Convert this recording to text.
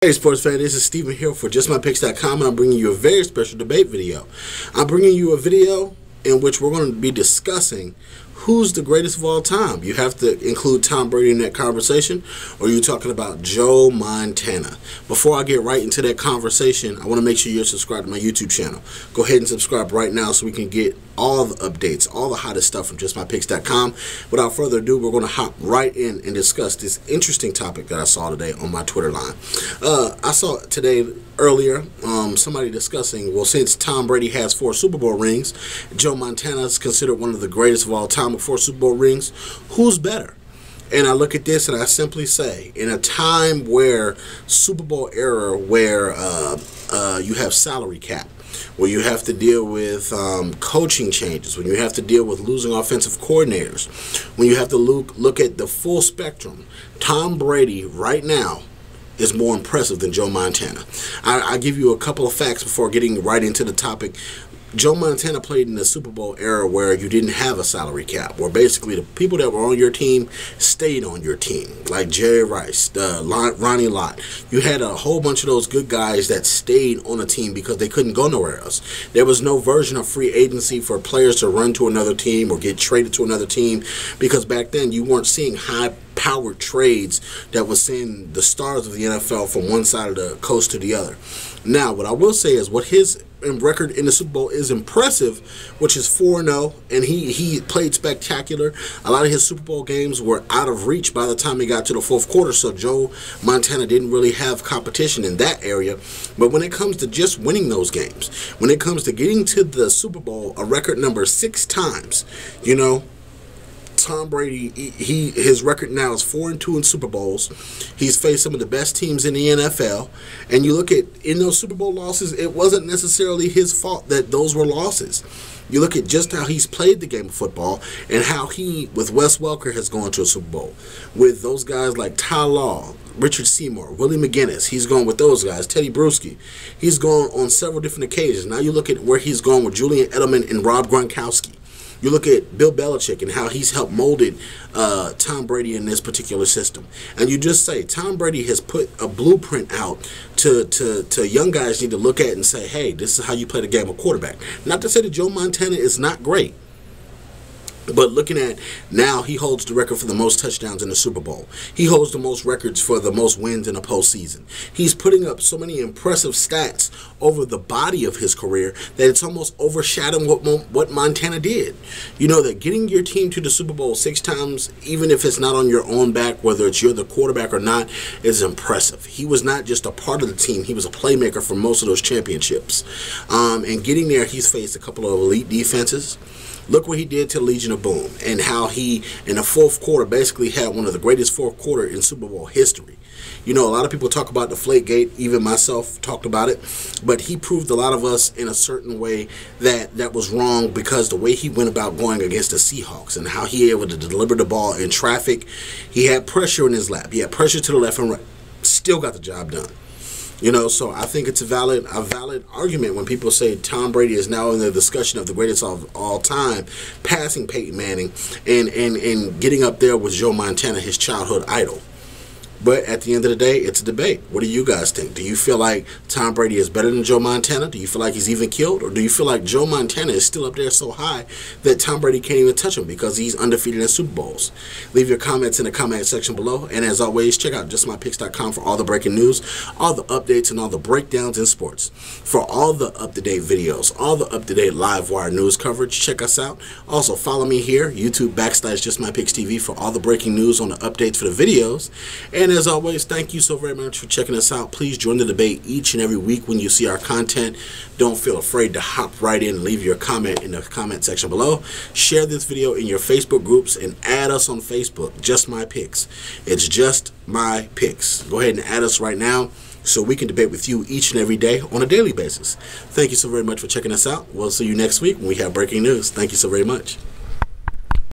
Hey sports fan, this is Steven here for JustMyPicks.com, and I'm bringing you a very special debate video. I'm bringing you a video in which we're going to be discussing who's the greatest of all time. You have to include Tom Brady in that conversation, or you're talking about Joe Montana. Before I get right into that conversation, I want to make sure you're subscribed to my YouTube channel. Go ahead and subscribe right now so we can get all the updates, all the hottest stuff from JustMyPicks.com. Without further ado, we're going to hop right in and discuss this interesting topic that I saw today on my Twitter line. I saw today earlier somebody discussing, well, since Tom Brady has 4 Super Bowl rings, Joe Montana is considered one of the greatest of all time with 4 Super Bowl rings. Who's better? And I look at this and I simply say, in a time where Super Bowl era, where you have salary cap, where you have to deal with coaching changes, when you have to deal with losing offensive coordinators, when you have to look at the full spectrum, Tom Brady right now is more impressive than Joe Montana. I give you a couple of facts before getting right into the topic. Joe Montana played in the Super Bowl era where you didn't have a salary cap, where basically the people that were on your team stayed on your team, like Jerry Rice, Ronnie Lott. You had a whole bunch of those good guys that stayed on a team because they couldn't go nowhere else. There was no version of free agency for players to run to another team or get traded to another team, because back then you weren't seeing high-powered trades that was sending the stars of the NFL from one side of the coast to the other. Now, what I will say is what his record in the Super Bowl is impressive, which is 4-0, and he played spectacular. A lot of his Super Bowl games were out of reach by the time he got to the fourth quarter, so Joe Montana didn't really have competition in that area. But when it comes to just winning those games, when it comes to getting to the Super Bowl a record number 6 times, you know, Tom Brady, his record now is 4-2 in Super Bowls. He's faced some of the best teams in the NFL. And you look at, in those Super Bowl losses, it wasn't necessarily his fault that those were losses. You look at just how he's played the game of football and how he, with Wes Welker, has gone to a Super Bowl. With those guys like Ty Law, Richard Seymour, Willie McGinnis, he's gone with those guys, Teddy Bruschi. He's gone on several different occasions. Now you look at where he's gone with Julian Edelman and Rob Gronkowski. You look at Bill Belichick and how he's helped molded Tom Brady in this particular system. And you just say, Tom Brady has put a blueprint out to young guys need to look at and say, hey, this is how you play the game of quarterback. Not to say that Joe Montana is not great, but looking at now, he holds the record for the most touchdowns in the Super Bowl. He holds the most records for the most wins in a postseason. He's putting up so many impressive stats over the body of his career that it's almost overshadowing what Montana did. You know that getting your team to the Super Bowl 6 times, even if it's not on your own back, whether it's you're the quarterback or not, is impressive. He was not just a part of the team. He was a playmaker for most of those championships. And getting there, he's faced a couple of elite defenses. Look what he did to the Legion of Boom and how he, in the fourth quarter, basically had one of the greatest fourth quarter in Super Bowl history. You know, a lot of people talk about Deflategate, even myself talked about it, but he proved a lot of us in a certain way that was wrong, because the way he went about going against the Seahawks and how he able to deliver the ball in traffic, he had pressure in his lap. He had pressure to the left and right. Still got the job done. You know, so I think it's a valid argument when people say Tom Brady is now in the discussion of the greatest of all time, passing Peyton Manning and getting up there with Joe Montana, his childhood idol. But at the end of the day, it's a debate. What do you guys think? Do you feel like Tom Brady is better than Joe Montana? Do you feel like he's even killed? Or do you feel like Joe Montana is still up there so high that Tom Brady can't even touch him because he's undefeated in Super Bowls? Leave your comments in the comment section below. And as always, check out JustMyPicks.com for all the breaking news, all the updates, and all the breakdowns in sports. For all the up-to-date videos, all the up-to-date live wire news coverage, check us out. Also, follow me here, YouTube/JustMyPicksTV, for all the breaking news on the updates for the videos. And as always, thank you so very much for checking us out. Please join the debate each and every week when you see our content. Don't feel afraid to hop right in and leave your comment in the comment section below. Share this video in your Facebook groups and add us on Facebook, Just My Picks. It's Just My Picks. Go ahead and add us right now so we can debate with you each and every day on a daily basis. Thank you so very much for checking us out. We'll see you next week when we have breaking news. Thank you so very much.